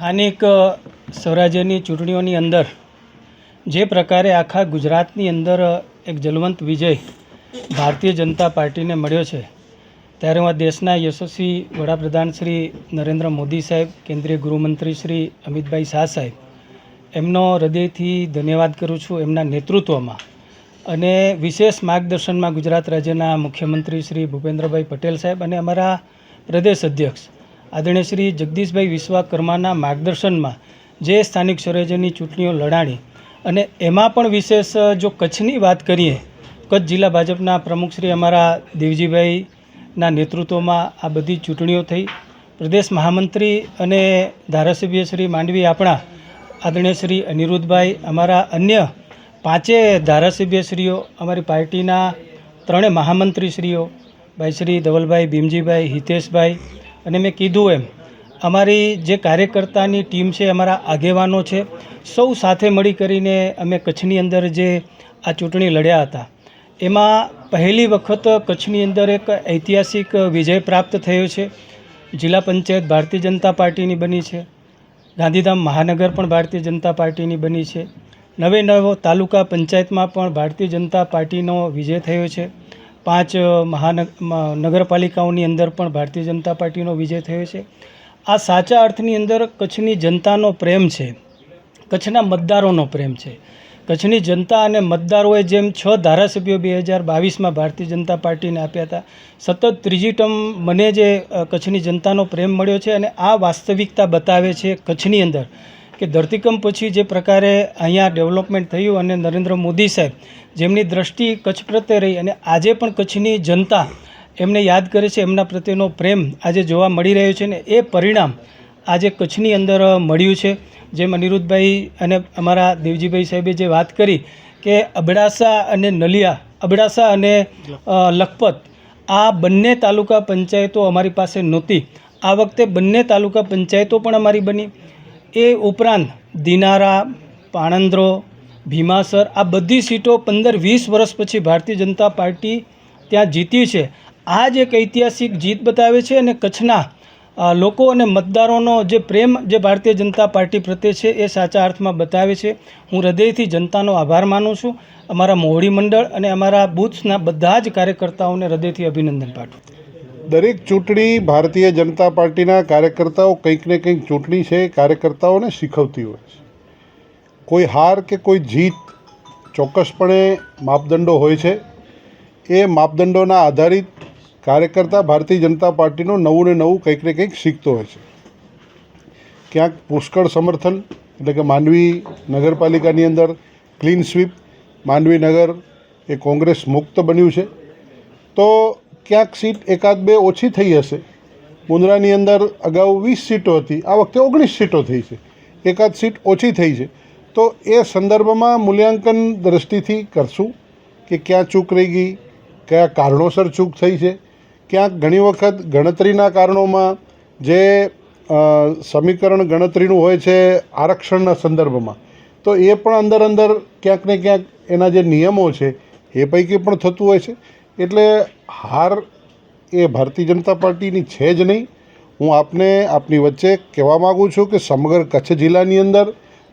સ્થાનિક સ્વરાજ્યની ચૂંટણીઓની અંદર જે પ્રકારે આખા ગુજરાતની અંદર એક જલવંત વિજય ભારતીય જનતા પાર્ટીને મળ્યો છે, ત્યારે હું દેશના યશસ્વી વડાપ્રધાન શ્રી નરેન્દ્ર મોદી સાહેબ, કેન્દ્રીય ગૃહમંત્રી શ્રી અમિતભાઈ શાહ સાહેબ, એમનો હૃદયથી ધન્યવાદ કરું છું એમના નેતૃત્વમાં. અને વિશેષ માર્ગદર્શનમાં ગુજરાત રાજ્યના મુખ્યમંત્રી શ્રી ભૂપેન્દ્રભાઈ પટેલ સાહેબ અને અમારા પ્રદેશ અધ્યક્ષ આદરણીય શ્રી જગદીશભાઈ વિશ્વકર્માના માર્ગદર્શનમાં જે સ્થાનિક સ્વરાજ્યની ચૂંટણીઓ લડાણી, અને એમાં પણ વિશેષ જો કચ્છની વાત કરીએ, કચ્છ જિલ્લા ભાજપના પ્રમુખ શ્રી અમારા દેવજીભાઈના નેતૃત્વમાં આ બધી ચૂંટણીઓ થઈ. પ્રદેશ મહામંત્રી અને ધારાસભ્ય શ્રી માંડવી આપણા આદરણીય શ્રી અનિરુદ્ધભાઈ, અમારા અન્ય 5 ધારાસભ્યશ્રીઓ, અમારી પાર્ટીના 3 મહામંત્રીશ્રીઓ ભાઈ શ્રી ધવલભાઈ, ભીમજીભાઈ, હિતેશભાઈ, અને મેં કીધું એમ અમારી જે કાર્યકર્તાની ટીમ છે, અમારા આગેવાનો છે, સૌ સાથે મળી કરીને અમે કચ્છની અંદર જે આ ચૂંટણી લડ્યા હતા, એમાં પહેલી વખત કચ્છની અંદર એક ઐતિહાસિક વિજય પ્રાપ્ત થયો છે. જિલ્લા પંચાયત ભારતીય જનતા પાર્ટીની બની છે, ગાંધીધામ મહાનગર પણ ભારતીય જનતા પાર્ટીની બની છે, નવો તાલુકા પંચાયતમાં પણ ભારતીય જનતા પાર્ટીનો વિજય થયો છે, 5 નગરપાલિકાઓની અંદર પણ ભારતીય જનતા પાર્ટીનો વિજય થયો છે. આ સાચા અર્થની અંદર કચ્છની જનતાનો પ્રેમ છે, કચ્છના મતદારોનો પ્રેમ છે. કચ્છની જનતા અને મતદારોએ જેમ 6 ધારાસભ્યો 2022માં ભારતીય જનતા પાર્ટીને આપ્યા હતા, સતત ત્રીજી ટર્મ મને જે કચ્છની જનતાનો પ્રેમ મળ્યો છે. અને આ વાસ્તવિકતા બતાવે છે કચ્છની અંદર કે ધરતીકંપ પછી જે પ્રકારે અહીંયા ડેવલપમેન્ટ થયું, અને નરેન્દ્ર મોદી સાહેબ જેમની દ્રષ્ટિ કચ્છ પ્રત્યે રહી, અને આજે પણ કચ્છની જનતા એમને યાદ કરે છે, એમના પ્રત્યેનો પ્રેમ આજે જોવા મળી રહ્યો છે. ને એ પરિણામ આજે કચ્છની અંદર મળ્યું છે. જેમ અનિરુદ્ધભાઈ અને અમારા દેવજીભાઈ સાહેબે જે વાત કરી કે અબડાસા અને નલિયા, અબડાસા અને લખપત, આ બંને તાલુકા પંચાયતો અમારી પાસે નહોતી. આ વખતે બંને તાલુકા પંચાયતો પણ અમારી બની. એ ઉપરાંત દિનારા, પાણંદ્રો, ભીમાસર, આ બધી સીટો 15-20 વર્ષ પછી ભારતીય જનતા પાર્ટી ત્યાં જીતી છે. આ જ એક ઐતિહાસિક જીત બતાવે છે. અને કચ્છના લોકો અને મતદારોનો જે પ્રેમ જે ભારતીય જનતા પાર્ટી પ્રત્યે છે, એ સાચા અર્થમાં બતાવે છે. હું હૃદયથી જનતાનો આભાર માનું છું. અમારા મોવડી મંડળ અને અમારા બૂથના બધા જ કાર્યકર્તાઓને હૃદયથી અભિનંદન પાઠવું. દરેક ચૂંટણી ભારતીય જનતા પાર્ટીના કાર્યકર્તાઓ કંઈક ને કંઈક ચૂંટણી છે કાર્યકર્તાઓને શીખવતી હોય છે. કોઈ હાર કે કોઈ જીત ચોક્કસપણે માપદંડો હોય છે. એ માપદંડોના આધારિત કાર્યકર્તા ભારતીય જનતા પાર્ટીનું નવું ને નવું કંઈક ને કંઈક શીખતો હોય છે. ક્યાંક પુષ્કળ સમર્થન, એટલે કે માંડવી નગરપાલિકાની અંદર ક્લીન સ્વીપ, માંડવી નગર એ કોંગ્રેસ મુક્ત બન્યું છે. તો ક્યાંક સીટ 1-2 ઓછી થઈ હશે. મુંદ્રાની અંદર અગાઉ 20 સીટો હતી, આ વખતે 19 સીટો થઈ છે, 1-8 સીટ ઓછી થઈ છે. તો એ સંદર્ભમાં મૂલ્યાંકન દ્રષ્ટિથી કરશું કે ક્યાં ચૂક રહી ગઈ, કયા કારણોસર ચૂક થઈ છે. ક્યાંક ઘણી વખત ગણતરીના કારણોમાં જે સમીકરણ ગણતરીનું હોય છે આરક્ષણના સંદર્ભમાં, તો એ પણ અંદર ક્યાંક ને ક્યાંક એના જે નિયમો છે એ પૈકી પણ થતું હોય છે. એટલે હાર એ ભારતીય જનતા પાર્ટીની છે જ નહીં. હું આપની વચ્ચે કહેવા માગું છું કે સમગ્ર કચ્છ જિલ્લાની અંદર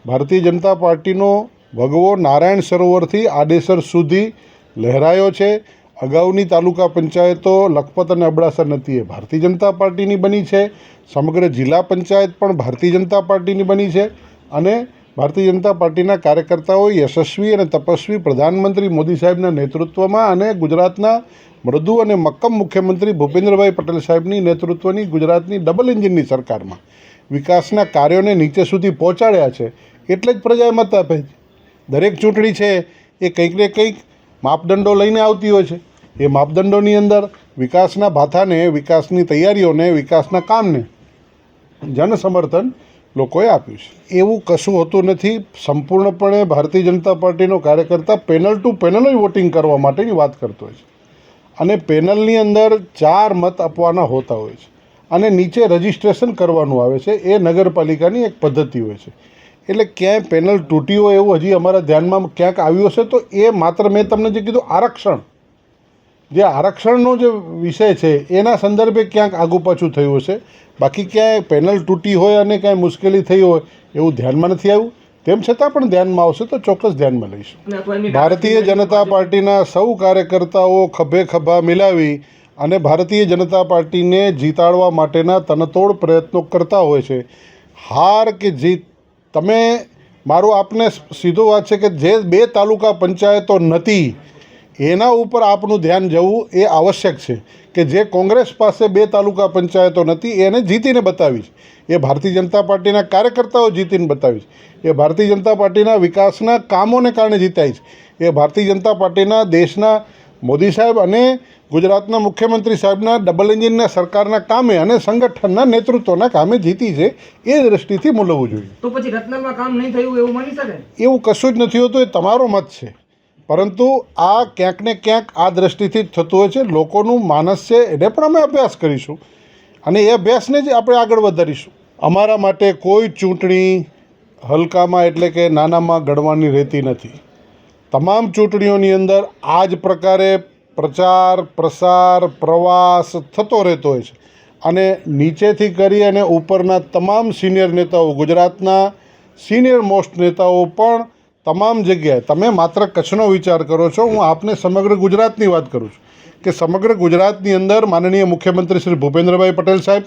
ભારતીય જનતા પાર્ટીનો ભગવો નારાયણ સરોવરથી આડેસર સુધી લહેરાયો છે. અગાઉની તાલુકા પંચાયતો લખપત અને અબડાસા નથી, એ ભારતીય જનતા પાર્ટીની બની છે. સમગ્ર જિલ્લા પંચાયત પણ ભારતીય જનતા પાર્ટીની બની છે. અને ભારતીય જનતા પાર્ટીના કાર્યકર્તાઓ યશસ્વી અને તપસ્વી પ્રધાનમંત્રી મોદી સાહેબના નેતૃત્વમાં અને ગુજરાતના મૃદુ અને મક્કમ મુખ્યમંત્રી ભૂપેન્દ્રભાઈ પટેલ સાહેબની નેતૃત્વની ગુજરાતની ડબલ એન્જિનની સરકારમાં વિકાસના કાર્યોને નીચે સુધી પહોંચાડ્યા છે. એટલે જ પ્રજાએ મત આપે છે. દરેક ચૂંટણી છે એ કંઈક ને કંઈક માપદંડો લઈને આવતી હોય છે. એ માપદંડોની અંદર વિકાસના ભાથાને, વિકાસની તૈયારીઓને, વિકાસના કામને જન સમર્થન લોકોએ આપ્યું છે. એવું કશું હોતું નથી. સંપૂર્ણપણે ભારતીય જનતા પાર્ટીનો કાર્યકર્તા પેનલ ટુ પેનલ જ વોટિંગ કરવા માટેની વાત કરતો હોય છે. અને પેનલની અંદર 4 મત આપવાના હોતા હોય છે, અને નીચે રજિસ્ટ્રેશન કરવાનું આવે છે. એ નગરપાલિકાની એક પદ્ધતિ હોય છે. એટલે ક્યાંય પેનલ તૂટી હોય એવું હજી અમારા ધ્યાનમાં ક્યાંક આવ્યું હશે તો એ માત્ર મેં તમને જે કીધું આરક્ષણ, જે આરક્ષણનો જે વિષય છે એના સંદર્ભે ક્યાંક આગુ પાછું થયું હશે, બાકી ક્યાંય પેનલ તૂટી હોય અને ક્યાંય મુશ્કેલી થઈ હોય એવું ધ્યાનમાં નથી આવ્યું. તેમ છતાં પણ ધ્યાનમાં આવશે તો ચોક્કસ ધ્યાનમાં લઈશું. ભારતીય જનતા પાર્ટીના સૌ કાર્યકર્તાઓ ખભે ખભા મિલાવી અને ભારતીય જનતા પાર્ટીને જીતાડવા માટેના તનતોડ પ્રયત્નો કરતા હોય છે. હાર કે જીત, તમે મારું આપને સીધો વાત છે કે જે 2 તાલુકા પંચાયતો નથી એના ઉપર આપનું ધ્યાન જવું એ આવશ્યક છે કે જે કોંગ્રેસ પાસે 2 તાલુકા પંચાયતો નથી એને જીતીને બતાવી છે. એ ભારતીય જનતા પાર્ટીના કાર્યકર્તાઓ જીતીને બતાવી છે. એ ભારતીય જનતા પાર્ટીના વિકાસના કામોને કારણે જીતાય છે. એ ભારતીય જનતા પાર્ટીના દેશના મોદી સાહેબ અને ગુજરાતના મુખ્યમંત્રી સાહેબના ડબલ એન્જિનના સરકારના કામે અને સંગઠનના નેતૃત્વના કામે જીતી છે. એ દ્રષ્ટિથી મૂલવવું જોઈએ. તો પછી રત્નાલમાં કામ નહીં થયું એવું માની શકાય? એવું કશું જ નથી હોતું, એ તમારો મત છે. પરંતુ આ ક્યાંક ને ક્યાંક આ દ્રષ્ટિથી જ થતું હોય છે. લોકોનું માનસ છે એને પણ અમે અભ્યાસ કરીશું અને એ અભ્યાસને જ આપણે આગળ વધારીશું. અમારા માટે કોઈ ચૂંટણી હલકામાં એટલે કે નાનામાં ગણવાની રહેતી નથી. તમામ ચૂંટણીઓની અંદર આ જ પ્રકારે પ્રચાર પ્રસાર પ્રવાસ થતો રહેતો હોય છે અને નીચેથી કરી અને ઉપરના તમામ સિનિયર નેતાઓ, ગુજરાતના સિનિયર મોસ્ટ નેતાઓ પણ તમામ જગ્યાએ, તમે માત્ર કચ્છનો વિચાર કરો છો, હું આપને સમગ્ર ગુજરાતની વાત કરું છું કે સમગ્ર ગુજરાતની અંદર માનનીય મુખ્યમંત્રી શ્રી ભૂપેન્દ્રભાઈ પટેલ સાહેબ,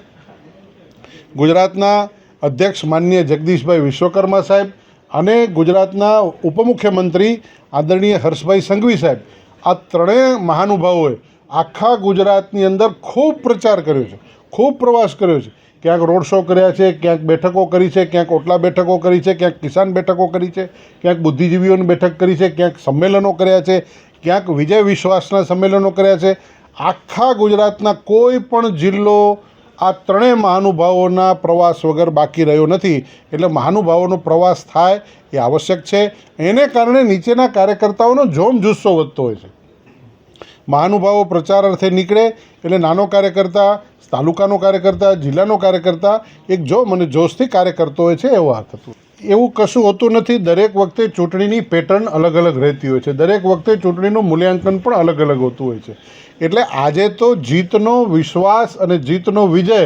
ગુજરાતના અધ્યક્ષ માનનીય જગદીશભાઈ વિશ્વકર્મા સાહેબ અને ગુજરાતના ઉપમુખ્યમંત્રી આદરણીય હર્ષભાઈ સંઘવી સાહેબ, આ ત્રણેય મહાનુભાવોએ આખા ગુજરાતની અંદર ખૂબ પ્રચાર કર્યો છે, ખૂબ પ્રવાસ કર્યો છે. ક્યાંક રોડ શો કર્યા છે, ક્યાંક બેઠકો કરી છે, ક્યાંક ઓટલા બેઠકો કરી છે, ક્યાંક કિસાન બેઠકો કરી છે, ક્યાંક બુદ્ધિજીવીઓની બેઠક કરી છે, ક્યાંક સંમેલનો કર્યા છે, ક્યાંક વિજય વિશ્વાસના સંમેલનો કર્યા છે. આખા ગુજરાતના કોઈ પણ જિલ્લો આ ત્રણેય મહાનુભાવોના પ્રવાસ વગર બાકી રહ્યો નથી. એટલે મહાનુભાવોનો પ્રવાસ થાય એ આવશ્યક છે. એને કારણે નીચેના કાર્યકર્તાઓનો જોમ જુસ્સો વધતો હોય છે. મહાનુભાવો પ્રચાર અર્થે નીકળે એટલે નાનો કાર્યકર્તા, તાલુકાનો કાર્યકર્તા, જિલ્લાનો કાર્યકર્તા એક જોમ અને જોશથી કાર્ય કરતો હોય છે. એવું આ થતું એવું કશું હોતું નથી. દરેક વખતે ચૂંટણીની પેટર્ન અલગ અલગ રહેતી હોય છે. દરેક વખતે ચૂંટણીનું મૂલ્યાંકન પણ અલગ અલગ હોતું હોય છે. એટલે આજે તો જીતનો વિશ્વાસ અને જીતનો વિજય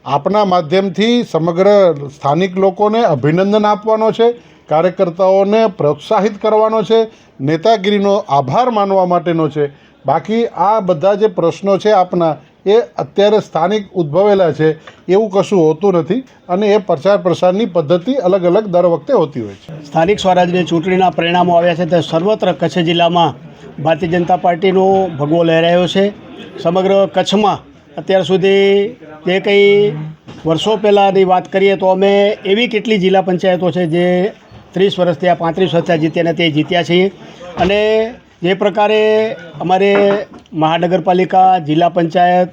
આપના માધ્યમથી સમગ્ર સ્થાનિક લોકોને અભિનંદન આપવાનો છે, કાર્યકર્તાઓને પ્રોત્સાહિત કરવાનો છે, નેતાગીરીનો આભાર માનવા માટેનો છે. બાકી આ બધા જે પ્રશ્નો છે આપના એ અત્યારે સ્થાનિક ઉદ્ભવેલા છે, એવું કશું હોતું નથી અને એ પ્રચાર પ્રસારની પદ્ધતિ અલગ અલગ દર વખતે હોતી હોય છે. સ્થાનિક સ્વરાજની ચૂંટણીના પરિણામો આવ્યા છે તે સર્વત્ર કચ્છ જિલ્લામાં ભારતીય જનતા પાર્ટીનો ભગવો લહેરાયો છે. સમગ્ર કચ્છમાં અત્યાર સુધી જે કંઈ વર્ષો પહેલાંની વાત કરીએ તો અમે એવી કેટલી જિલ્લા પંચાયતો છે જે 30 વર્ષ થયા, 35 વર્ષ થયા જીત્યા ને તે જીત્યા છીએ. અને જે પ્રકારે અમારે મહાનગરપાલિકા, જિલ્લા પંચાયત,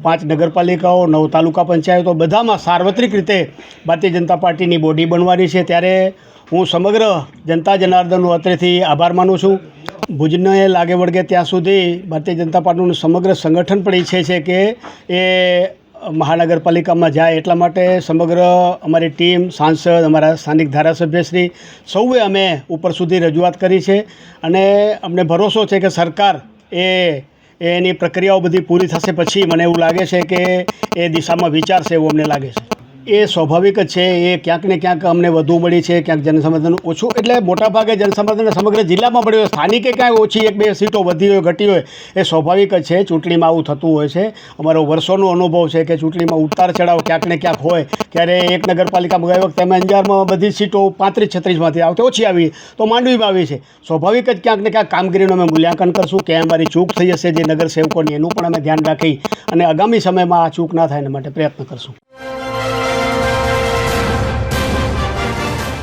5 નગરપાલિકાઓ, 9 તાલુકા પંચાયતો બધામાં સાર્વત્રિક રીતે ભારતીય જનતા પાર્ટીની બોડી બનવાની છે. ત્યારે હું સમગ્ર જનતા જનાર્દનનો અત્રેથી આભાર માનું છું. ભુજને લાગે વળગે ત્યાં સુધી ભારતીય જનતા પાર્ટીનું સમગ્ર સંગઠન પણ ઈચ્છે છે કે એ મહાનગરપાલિકામાં જાય. એટલા માટે સમગ્ર અમારી ટીમ, સાંસદ, અમારા સ્થાનિક ધારાસભ્યશ્રી સૌએ અમે ઉપર સુધી રજૂઆત કરી છે અને અમને ભરોસો છે કે સરકાર એની પ્રક્રિયાઓ બધી પૂરી થશે પછી મને એવું લાગે છે કે એ દિશામાં વિચારશે એવું અમને લાગે છે. એ સ્વાભાવિક જ છે. એ ક્યાંક ને ક્યાંક અમને વધુ મળી છે, ક્યાંક જનસમર્થન ઓછું, એટલે મોટાભાગે જનસમર્થન સમગ્ર જિલ્લામાં મળ્યું હોય. સ્થાનિકે ક્યાંય ઓછી 1-2 સીટો વધી હોય, ઘટી હોય, એ સ્વાભાવિક જ છે. ચૂંટણીમાં આવું થતું હોય છે. અમારો વર્ષોનો અનુભવ છે કે ચૂંટણીમાં ઉતાર ચઢાવ ક્યાંક ને ક્યાંક હોય. ત્યારે એક નગરપાલિકામાં ગયા વખતે અમે અંજારમાં બધી સીટો 35-36માંથી આવતી ઓછી આવી તો માંડવીમાં આવી છે. સ્વાભાવિક જ ક્યાંક ને ક્યાંક કામગીરીનું અમે મૂલ્યાંકન કરશું કે અમારી ચૂક થઈ હશે જે નગરસેવકોની, એનું પણ અમે ધ્યાન રાખી અને આગામી સમયમાં આ ચૂક ના થાય એના માટે પ્રયત્ન કરશું.